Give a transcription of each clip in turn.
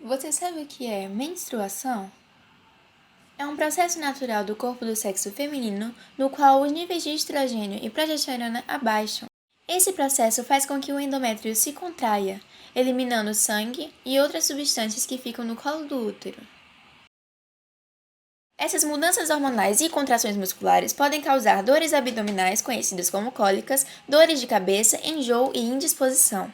Você sabe o que é menstruação? É um processo natural do corpo do sexo feminino no qual os níveis de estrogênio e progesterona abaixam. Esse processo faz com que o endométrio se contraia, eliminando sangue e outras substâncias que ficam no colo do útero. Essas mudanças hormonais e contrações musculares podem causar dores abdominais conhecidas como cólicas, dores de cabeça, enjoo e indisposição.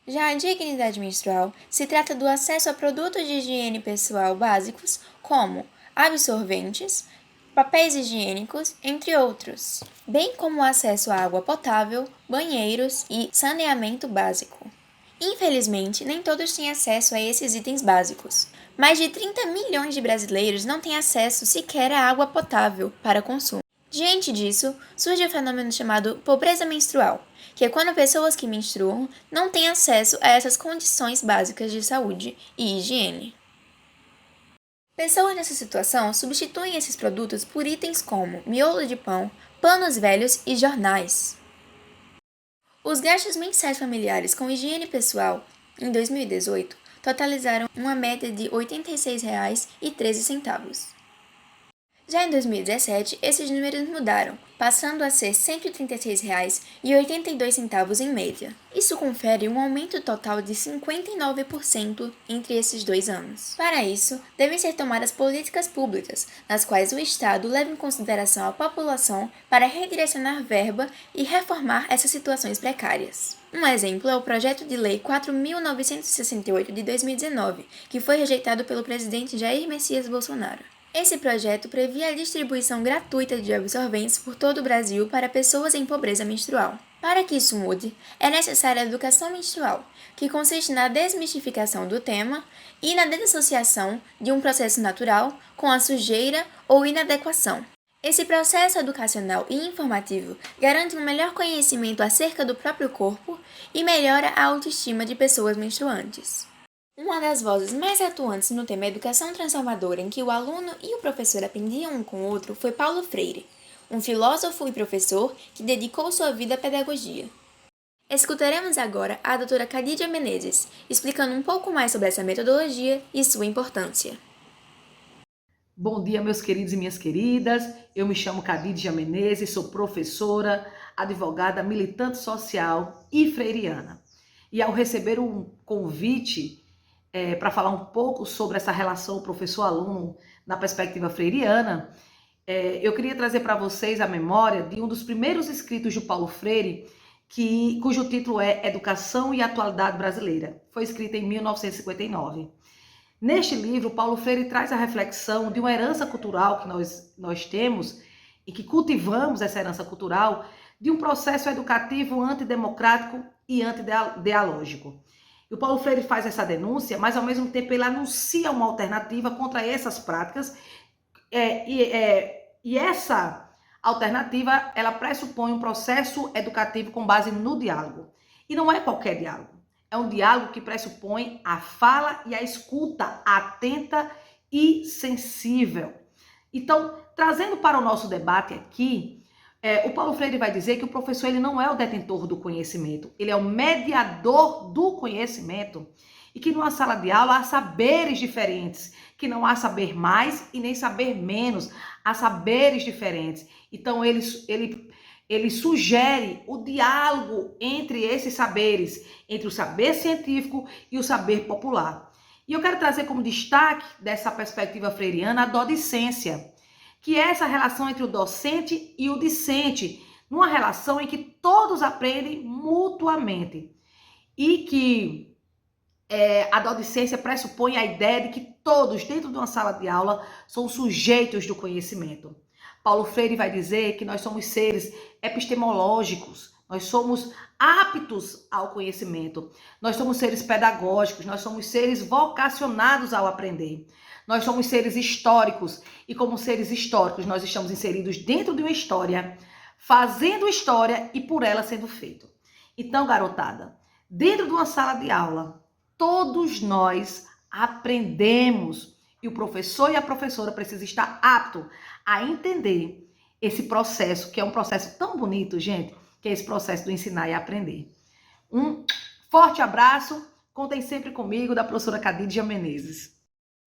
Já a dignidade menstrual se trata do acesso a produtos de higiene pessoal básicos, como absorventes, papéis higiênicos, entre outros, bem como o acesso à água potável, banheiros e saneamento básico. Infelizmente, nem todos têm acesso a esses itens básicos. Mais de 30 milhões de brasileiros não têm acesso sequer à água potável para consumo. Diante disso, surge o fenômeno chamado pobreza menstrual, que é quando pessoas que menstruam não têm acesso a essas condições básicas de saúde e higiene. Pessoas nessa situação substituem esses produtos por itens como miolo de pão, panos velhos e jornais. Os gastos mensais familiares com higiene pessoal, em 2018, totalizaram uma média de R$ 86,13. Já em 2017, esses números mudaram, passando a ser R$ 136,82 em média. Isso confere um aumento total de 59% entre esses 2 anos. Para isso, devem ser tomadas políticas públicas, nas quais o Estado leva em consideração a população para redirecionar verba e reformar essas situações precárias. Um exemplo é o Projeto de Lei 4.968 de 2019, que foi rejeitado pelo presidente Jair Messias Bolsonaro. Esse projeto previa a distribuição gratuita de absorventes por todo o Brasil para pessoas em pobreza menstrual. Para que isso mude, é necessária a educação menstrual, que consiste na desmistificação do tema e na desassociação de um processo natural com a sujeira ou inadequação. Esse processo educacional e informativo garante um melhor conhecimento acerca do próprio corpo e melhora a autoestima de pessoas menstruantes. Uma das vozes mais atuantes no tema Educação Transformadora, em que o aluno e o professor aprendiam um com o outro, foi Paulo Freire, um filósofo e professor que dedicou sua vida à pedagogia. Escutaremos agora a doutora Khadija Menezes, explicando um pouco mais sobre essa metodologia e sua importância. Bom dia, meus queridos e minhas queridas. Eu me chamo Khadija Menezes, sou professora, advogada, militante social e freiriana. E ao receber um convite para falar um pouco sobre essa relação professor-aluno na perspectiva freiriana, eu queria trazer para vocês a memória de um dos primeiros escritos de Paulo Freire, cujo título é Educação e Atualidade Brasileira. Foi escrito em 1959. Neste livro, Paulo Freire traz a reflexão de uma herança cultural que nós temos e que cultivamos essa herança cultural de um processo educativo antidemocrático e antidialógico. E o Paulo Freire faz essa denúncia, mas ao mesmo tempo ele anuncia uma alternativa contra essas práticas e essa alternativa ela pressupõe um processo educativo com base no diálogo. E não é qualquer diálogo. É um diálogo que pressupõe a fala e a escuta atenta e sensível. Então, trazendo para o nosso debate aqui, o Paulo Freire vai dizer que o professor ele não é o detentor do conhecimento, ele é o mediador do conhecimento. E que numa sala de aula há saberes diferentes, que não há saber mais e nem saber menos, há saberes diferentes. Então, ele sugere o diálogo entre esses saberes, entre o saber científico e o saber popular. E eu quero trazer como destaque dessa perspectiva freiriana a dodicência, que é essa relação entre o docente e o discente, numa relação em que todos aprendem mutuamente. E que a dodicência pressupõe a ideia de que todos, dentro de uma sala de aula, são sujeitos do conhecimento. Paulo Freire vai dizer que nós somos seres epistemológicos, nós somos aptos ao conhecimento, nós somos seres pedagógicos, nós somos seres vocacionados ao aprender. Nós somos seres históricos e como seres históricos nós estamos inseridos dentro de uma história, fazendo história e por ela sendo feito. Então, garotada, dentro de uma sala de aula, todos nós aprendemos e o professor e a professora precisam estar aptos a entender esse processo, que é um processo tão bonito, gente, que é esse processo do ensinar e aprender. Um forte abraço. Contem sempre comigo, da professora Cadídia Menezes.